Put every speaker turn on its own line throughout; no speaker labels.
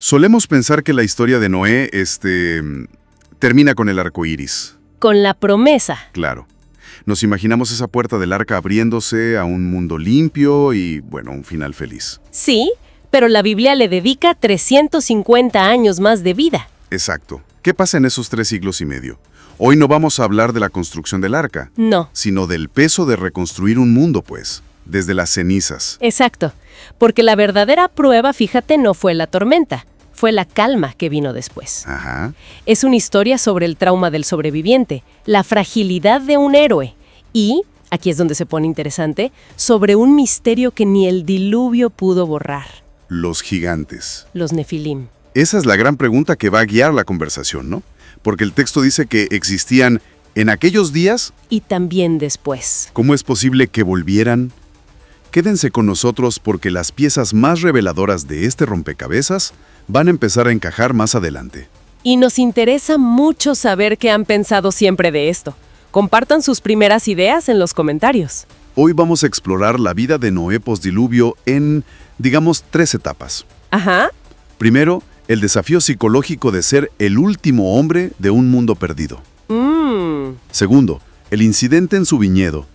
Solemos pensar que la historia de Noé, termina con el arco iris.
Con la promesa.
Claro. Nos imaginamos esa puerta del arca abriéndose a un mundo limpio y, bueno, un final feliz.
Sí, pero la Biblia le dedica 350 años más de vida.
Exacto. ¿Qué pasa en esos 3 siglos y medio? Hoy no vamos a hablar de la construcción del arca,
No.
sino del peso de reconstruir un mundo, pues, desde las cenizas.
Exacto. Porque la verdadera prueba, fíjate, no fue la tormenta. Fue la calma que vino después.
Ajá.
Es una historia sobre el trauma del sobreviviente, la fragilidad de un héroe y, aquí es donde se pone interesante, sobre un misterio que ni el diluvio pudo borrar.
Los gigantes.
Los Nefilim.
Esa es la gran pregunta que va a guiar la conversación, ¿no? Porque el texto dice que existían en aquellos días.
Y también después.
¿Cómo es posible que volvieran? Quédense con nosotros porque las piezas más reveladoras de este rompecabezas van a empezar a encajar más adelante.
Y nos interesa mucho saber qué han pensado siempre de esto. Compartan sus primeras ideas en los comentarios.
Hoy vamos a explorar la vida de Noé postdiluvio en, digamos, 3 etapas.
Ajá.
Primero, el desafío psicológico de ser el último hombre de un mundo perdido. Segundo, el incidente en su viñedo,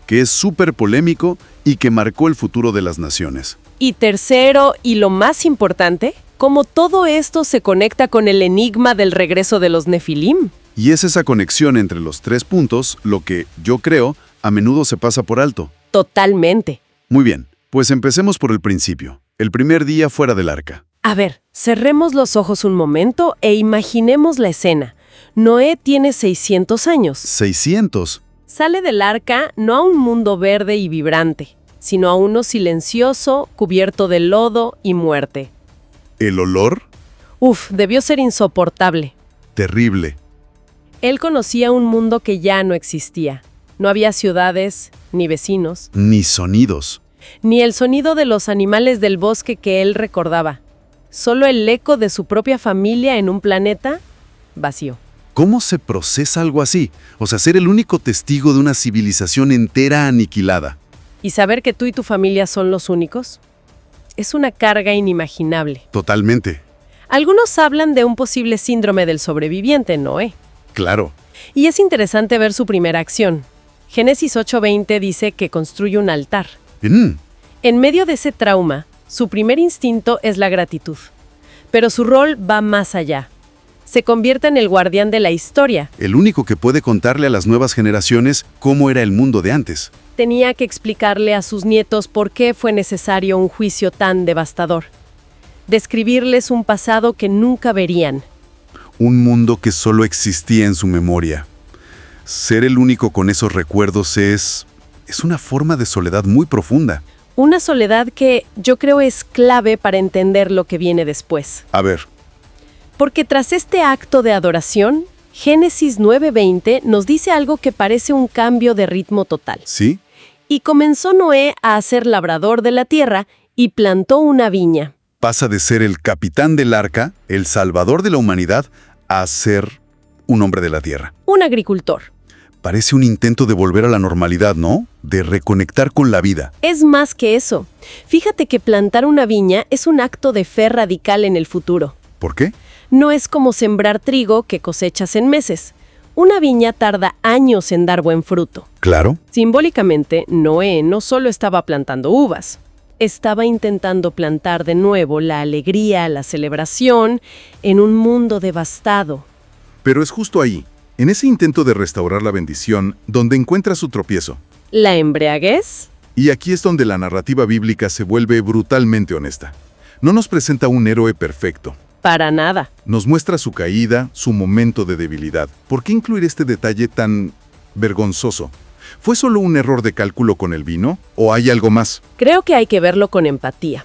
que es súper polémico y que marcó el futuro de las naciones.
Y tercero, y lo más importante, cómo todo esto se conecta con el enigma del regreso de los Nefilim.
Y es esa conexión entre los 3 puntos lo que, yo creo, a menudo se pasa por alto.
Totalmente.
Muy bien, pues empecemos por el principio. El primer día fuera del arca.
A ver, cerremos los ojos un momento e imaginemos la escena. Noé tiene 600 años.
600.
Sale del arca no a un mundo verde y vibrante, sino a uno silencioso, cubierto de lodo y muerte.
¿El olor?
Uf, debió ser insoportable.
Terrible.
Él conocía un mundo que ya no existía. No había ciudades, ni vecinos,
Ni sonidos.
ni el sonido de los animales del bosque que él recordaba. Solo el eco de su propia familia en un planeta vacío.
¿Cómo se procesa algo así? O sea, ser el único testigo de una civilización entera aniquilada.
¿Y saber que tú y tu familia son los únicos? Es una carga inimaginable.
Totalmente.
Algunos hablan de un posible síndrome del sobreviviente, Noé.
Claro.
Y es interesante ver su primera acción. Génesis 8:20 dice que construye un altar. En medio de ese trauma, su primer instinto es la gratitud. Pero su rol va más allá. Se convierte en el guardián de la historia.
El único que puede contarle a las nuevas generaciones cómo era el mundo de antes.
Tenía que explicarle a sus nietos por qué fue necesario un juicio tan devastador. Describirles un pasado que nunca verían.
Un mundo que solo existía en su memoria. Ser el único con esos recuerdos es una forma de soledad muy profunda.
Una soledad que yo creo es clave para entender lo que viene después.
A ver,
Porque tras este acto de adoración, Génesis 9:20 nos dice algo que parece un cambio de ritmo total.
¿sí?
Y comenzó Noé a ser labrador de la tierra y plantó una viña.
Pasa de ser el capitán del arca, el salvador de la humanidad, a ser un hombre de la tierra.
Un agricultor.
Parece un intento de volver a la normalidad, ¿no? De reconectar con la vida.
Es más que eso. Fíjate que plantar una viña es un acto de fe radical en el futuro.
¿Por qué?
No es como sembrar trigo que cosechas en meses. Una viña tarda años en dar buen fruto.
Claro.
Simbólicamente, Noé no solo estaba plantando uvas, estaba intentando plantar de nuevo la alegría, la celebración, en un mundo devastado.
Pero es justo ahí, en ese intento de restaurar la bendición, donde encuentra su tropiezo.
¿La embriaguez?
Y aquí es donde la narrativa bíblica se vuelve brutalmente honesta. No nos presenta un héroe perfecto.
Para nada.
Nos muestra su caída, su momento de debilidad. ¿Por qué incluir este detalle tan vergonzoso? ¿Fue solo un error de cálculo con el vino? ¿O hay algo más?
Creo que hay que verlo con empatía.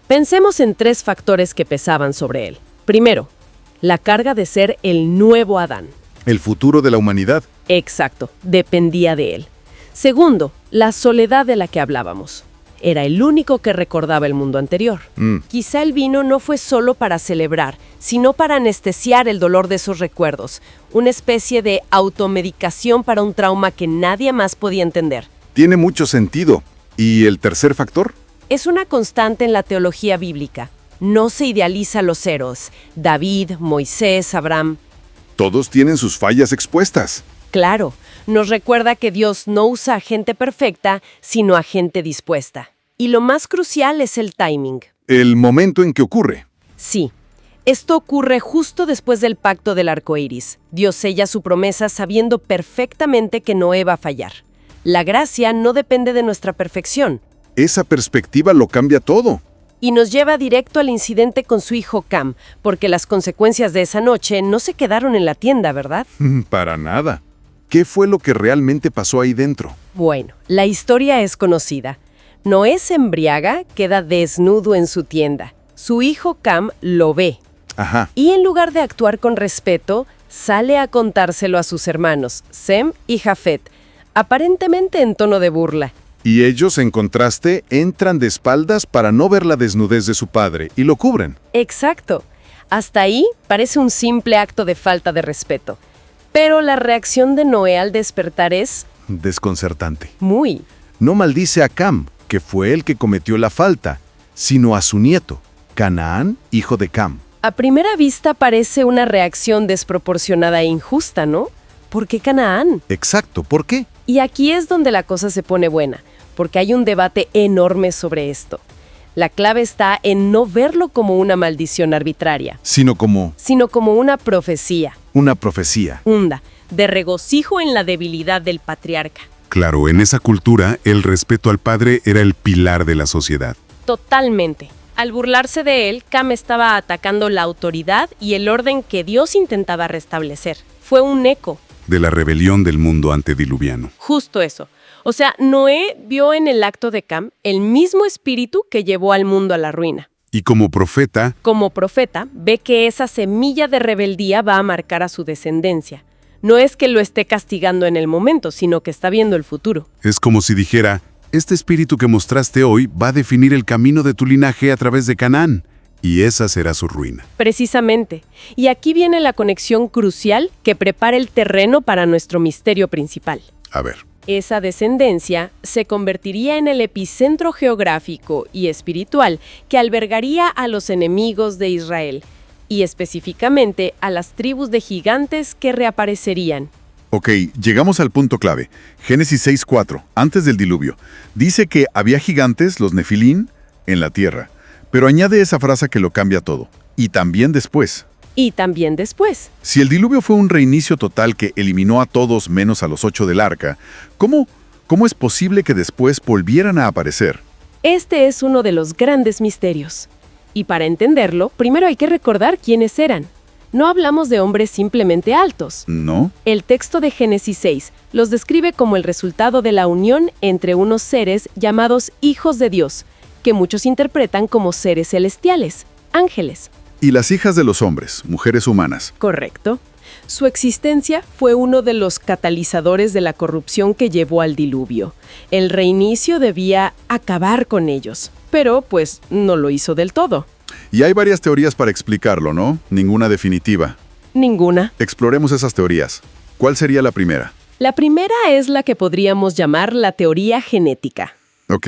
Pensemos en 3 factores que pesaban sobre él. Primero, la carga de ser el nuevo Adán.
El futuro de la humanidad.
Exacto, dependía de él. Segundo, la soledad de la que hablábamos. Era el único que recordaba el mundo anterior. Quizá el vino no fue solo para celebrar, sino para anestesiar el dolor de esos recuerdos, una especie de automedicación para un trauma que nadie más podía entender.
Tiene mucho sentido. ¿Y el tercer factor?
Es una constante en la teología bíblica. No se idealiza a los héroes. David, Moisés, Abraham.
Todos tienen sus fallas expuestas.
Claro, nos recuerda que Dios no usa a gente perfecta, sino a gente dispuesta. Y lo más crucial es el timing.
El momento en que ocurre.
Sí, esto ocurre justo después del pacto del arco iris. Dios sella su promesa sabiendo perfectamente que Noé va a fallar. La gracia no depende de nuestra perfección.
Esa perspectiva lo cambia todo.
Y nos lleva directo al incidente con su hijo Cam, porque las consecuencias de esa noche no se quedaron en la tienda, ¿verdad?
Para nada. ¿Qué fue lo que realmente pasó ahí dentro?
Bueno, la historia es conocida. Noé se embriaga, queda desnudo en su tienda. Su hijo Cam lo ve.
Ajá.
Y en lugar de actuar con respeto, sale a contárselo a sus hermanos, Sem y Jafet, aparentemente en tono de burla.
Y ellos, en contraste, entran de espaldas para no ver la desnudez de su padre y lo cubren.
Exacto. Hasta ahí parece un simple acto de falta de respeto. Pero la reacción de Noé al despertar es
Desconcertante.
muy.
No maldice a Cam, que fue el que cometió la falta, sino a su nieto, Canaán, hijo de Cam.
A primera vista parece una reacción desproporcionada e injusta, ¿no? ¿Por qué Canaán?
Exacto, ¿por qué?
Y aquí es donde la cosa se pone buena, porque hay un debate enorme sobre esto. La clave está en no verlo como una maldición arbitraria,
Sino como
sino como una profecía,
una profecía.
de regocijo en la debilidad del patriarca.
Claro, en esa cultura, el respeto al padre era el pilar de la sociedad.
Totalmente. Al burlarse de él, Cam estaba atacando la autoridad y el orden que Dios intentaba restablecer. Fue un eco.
De la rebelión del mundo antediluviano.
Justo eso. O sea, Noé vio en el acto de Cam el mismo espíritu que llevó al mundo a la ruina.
Y como profeta,
Como profeta, ve que esa semilla de rebeldía va a marcar a su descendencia. No es que lo esté castigando en el momento, sino que está viendo el futuro.
es como si dijera, este espíritu que mostraste hoy va a definir el camino de tu linaje a través de Canaán, y esa será su ruina.
Precisamente. Y aquí viene la conexión crucial que prepara el terreno para nuestro misterio principal.
A ver,
Esa descendencia se convertiría en el epicentro geográfico y espiritual que albergaría a los enemigos de Israel, y específicamente a las tribus de gigantes que reaparecerían.
Ok, llegamos al punto clave. Génesis 6:4, antes del diluvio. Dice que había gigantes, los Nefilín, en la tierra. Pero añade esa frase que lo cambia todo. Y también después.
Y también después.
Si el diluvio fue un reinicio total que eliminó a todos menos a los 8 del arca, ¿cómo es posible que después volvieran a aparecer?
Este es uno de los grandes misterios. Y para entenderlo, primero hay que recordar quiénes eran. No hablamos de hombres simplemente altos.
¿No?
El texto de Génesis 6 los describe como el resultado de la unión entre unos seres llamados hijos de Dios, que muchos interpretan como seres celestiales, ángeles.
Y las hijas de los hombres, mujeres humanas.
Correcto. Su existencia fue uno de los catalizadores de la corrupción que llevó al diluvio. El reinicio debía acabar con ellos, pero pues no lo hizo del todo.
Y hay varias teorías para explicarlo, ¿no? Ninguna definitiva.
Ninguna.
Exploremos esas teorías. ¿Cuál sería la primera?
La primera es la que podríamos llamar la teoría genética.
Ok.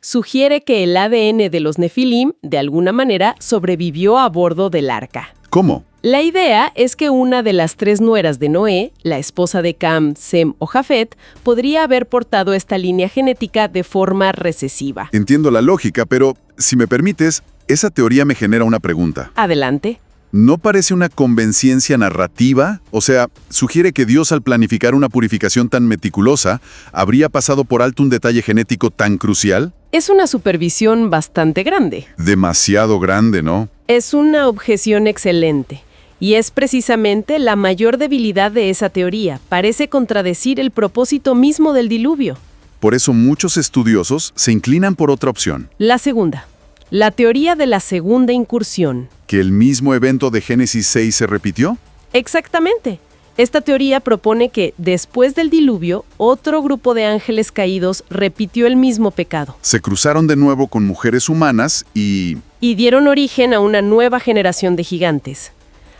Sugiere que el ADN de los Nefilim, de alguna manera, sobrevivió a bordo del arca.
¿Cómo?
La idea es que una de las 3 nueras de Noé, la esposa de Cam, Sem o Jafet, podría haber portado esta línea genética de forma recesiva.
Entiendo la lógica, pero, si me permites, esa teoría me genera una pregunta.
Adelante.
¿No parece una conveniencia narrativa? O sea, sugiere que Dios, al planificar una purificación tan meticulosa, habría pasado por alto un detalle genético tan crucial.
Es una supervisión bastante grande.
Demasiado grande, ¿no?
Es una objeción excelente. Y es precisamente la mayor debilidad de esa teoría. Parece contradecir el propósito mismo del diluvio.
Por eso muchos estudiosos se inclinan por otra opción.
La segunda. La teoría de la segunda incursión.
¿Que el mismo evento de Génesis 6 se repitió?
Exactamente. Esta teoría propone que, después del diluvio, otro grupo de ángeles caídos repitió el mismo pecado.
Se cruzaron de nuevo con mujeres humanas y
dieron origen a una nueva generación de gigantes.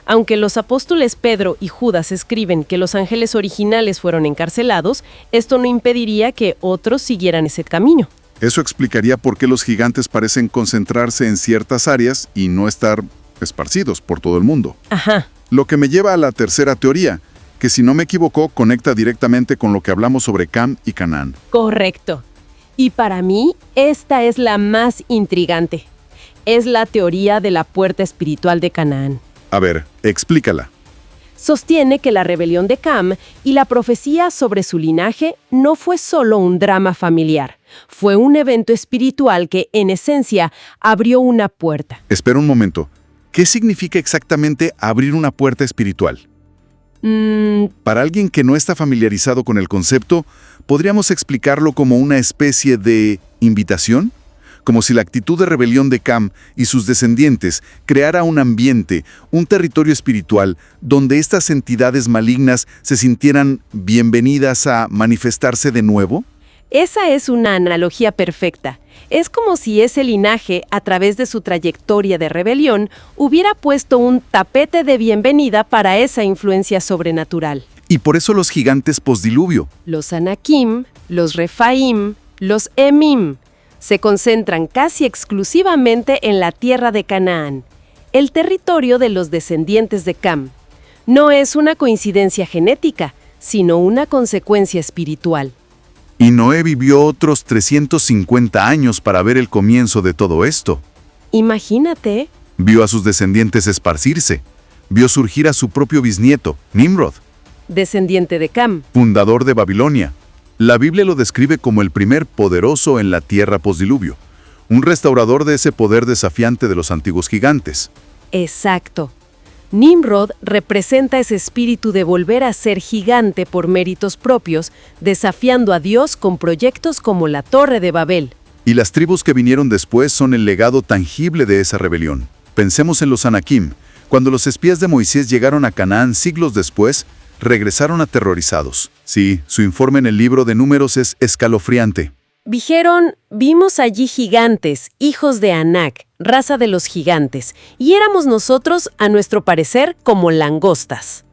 Aunque los apóstoles Pedro y Judas escriben que los ángeles originales fueron encarcelados, esto no impediría que otros siguieran ese camino.
Eso explicaría por qué los gigantes parecen concentrarse en ciertas áreas y no estar esparcidos por todo el mundo.
Ajá.
Lo que me lleva a la tercera teoría, que si no me equivoco, conecta directamente con lo que hablamos sobre Cam y Canaán.
Correcto. Y para mí, esta es la más intrigante. Es la teoría de la puerta espiritual de Canaán.
A ver, explícala.
Sostiene que la rebelión de Cam y la profecía sobre su linaje no fue solo un drama familiar, fue un evento espiritual que, en esencia, abrió una puerta.
Espera un momento. ¿Qué significa exactamente abrir una puerta espiritual? Para alguien que no está familiarizado con el concepto, ¿podríamos explicarlo como una especie de invitación? Como si la actitud de rebelión de Cam y sus descendientes creara un ambiente, un territorio espiritual, donde estas entidades malignas se sintieran bienvenidas a manifestarse de nuevo.
Esa es una analogía perfecta. Es como si ese linaje, a través de su trayectoria de rebelión, hubiera puesto un tapete de bienvenida para esa influencia sobrenatural.
Y por eso los gigantes posdiluvio.
Los Anakim, los Refaim, los Emim se concentran casi exclusivamente en la tierra de Canaán, el territorio de los descendientes de Cam. No es una coincidencia genética, sino una consecuencia espiritual.
Y Noé vivió otros 350 años para ver el comienzo de todo esto.
Imagínate.
Vio a sus descendientes esparcirse. Vio surgir a su propio bisnieto, Nimrod,
Descendiente de Cam.
fundador de Babilonia. La Biblia lo describe como el primer poderoso en la tierra posdiluvio, un restaurador de ese poder desafiante de los antiguos gigantes.
Exacto. Nimrod representa ese espíritu de volver a ser gigante por méritos propios, desafiando a Dios con proyectos como la Torre de Babel.
Y las tribus que vinieron después son el legado tangible de esa rebelión. Pensemos en los Anakim. Cuando los espías de Moisés llegaron a Canaán siglos después, regresaron aterrorizados. Sí, su informe en el libro de Números es escalofriante.
Dijeron, vimos allí gigantes, hijos de Anak, raza de los gigantes, y éramos nosotros, a nuestro parecer, como langostas.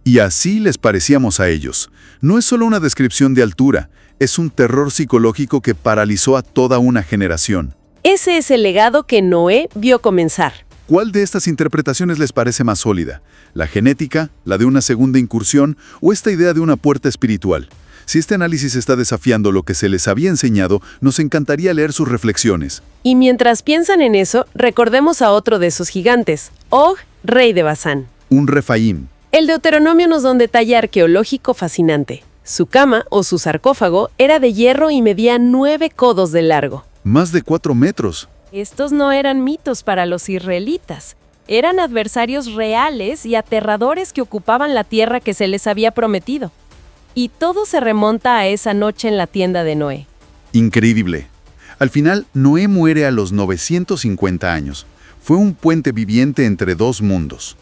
Y así les parecíamos a ellos. No es solo una descripción de altura, es un terror psicológico que paralizó a toda una generación.
Ese es el legado que Noé vio comenzar.
¿Cuál de estas interpretaciones les parece más sólida? ¿La genética, la de una segunda incursión o esta idea de una puerta espiritual? Si este análisis está desafiando lo que se les había enseñado, nos encantaría leer sus reflexiones.
Y mientras piensan en eso, recordemos a otro de esos gigantes, Og, rey de Basán.
Un Refaim.
El Deuteronomio nos da un detalle arqueológico fascinante. Su cama, o su sarcófago, era de hierro y medía 9 codos de largo.
Más de 4 metros.
Estos no eran mitos para los israelitas. Eran adversarios reales y aterradores que ocupaban la tierra que se les había prometido. Y todo se remonta a esa noche en la tienda de Noé.
Increíble. Al final, Noé muere a los 950 años. Fue un puente viviente entre dos mundos.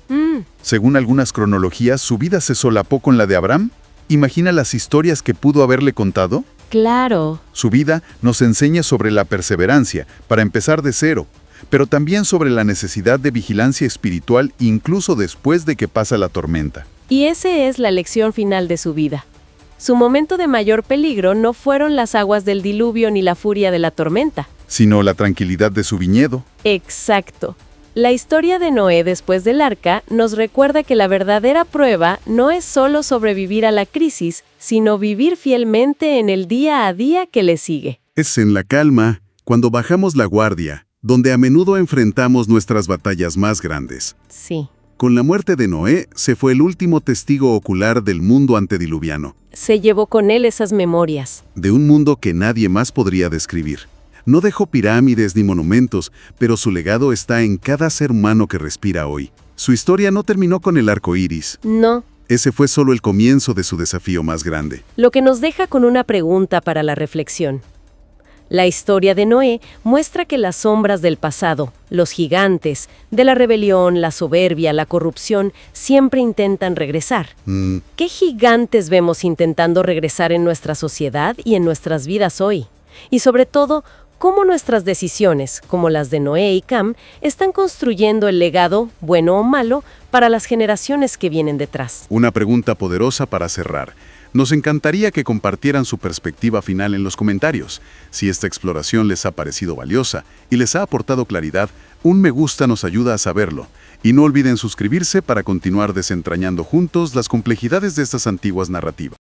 Según algunas cronologías, su vida se solapó con la de Abraham. ¿Imagina las historias que pudo haberle contado?
Claro.
Su vida nos enseña sobre la perseverancia, para empezar de cero, pero también sobre la necesidad de vigilancia espiritual incluso después de que pasa la tormenta.
Y esa es la lección final de su vida. Su momento de mayor peligro no fueron las aguas del diluvio ni la furia de la tormenta,
sino la tranquilidad de su viñedo.
Exacto. La historia de Noé después del arca nos recuerda que la verdadera prueba no es solo sobrevivir a la crisis, sino vivir fielmente en el día a día que le sigue.
Es en la calma, cuando bajamos la guardia, donde a menudo enfrentamos nuestras batallas más grandes.
Sí.
Con la muerte de Noé, se fue el último testigo ocular del mundo antediluviano.
Se llevó con él esas memorias.
De un mundo que nadie más podría describir. No dejó pirámides ni monumentos, pero su legado está en cada ser humano que respira hoy. Su historia no terminó con el arco iris.
No.
Ese fue solo el comienzo de su desafío más grande.
Lo que nos deja con una pregunta para la reflexión. La historia de Noé muestra que las sombras del pasado, los gigantes, de la rebelión, la soberbia, la corrupción, siempre intentan regresar. ¿Qué gigantes vemos intentando regresar en nuestra sociedad y en nuestras vidas hoy? Y sobre todo, ¿cómo nuestras decisiones, como las de Noé y Cam, están construyendo el legado, bueno o malo, para las generaciones que vienen detrás?
Una pregunta poderosa para cerrar. Nos encantaría que compartieran su perspectiva final en los comentarios. Si esta exploración les ha parecido valiosa y les ha aportado claridad, un me gusta nos ayuda a saberlo. Y no olviden suscribirse para continuar desentrañando juntos las complejidades de estas antiguas narrativas.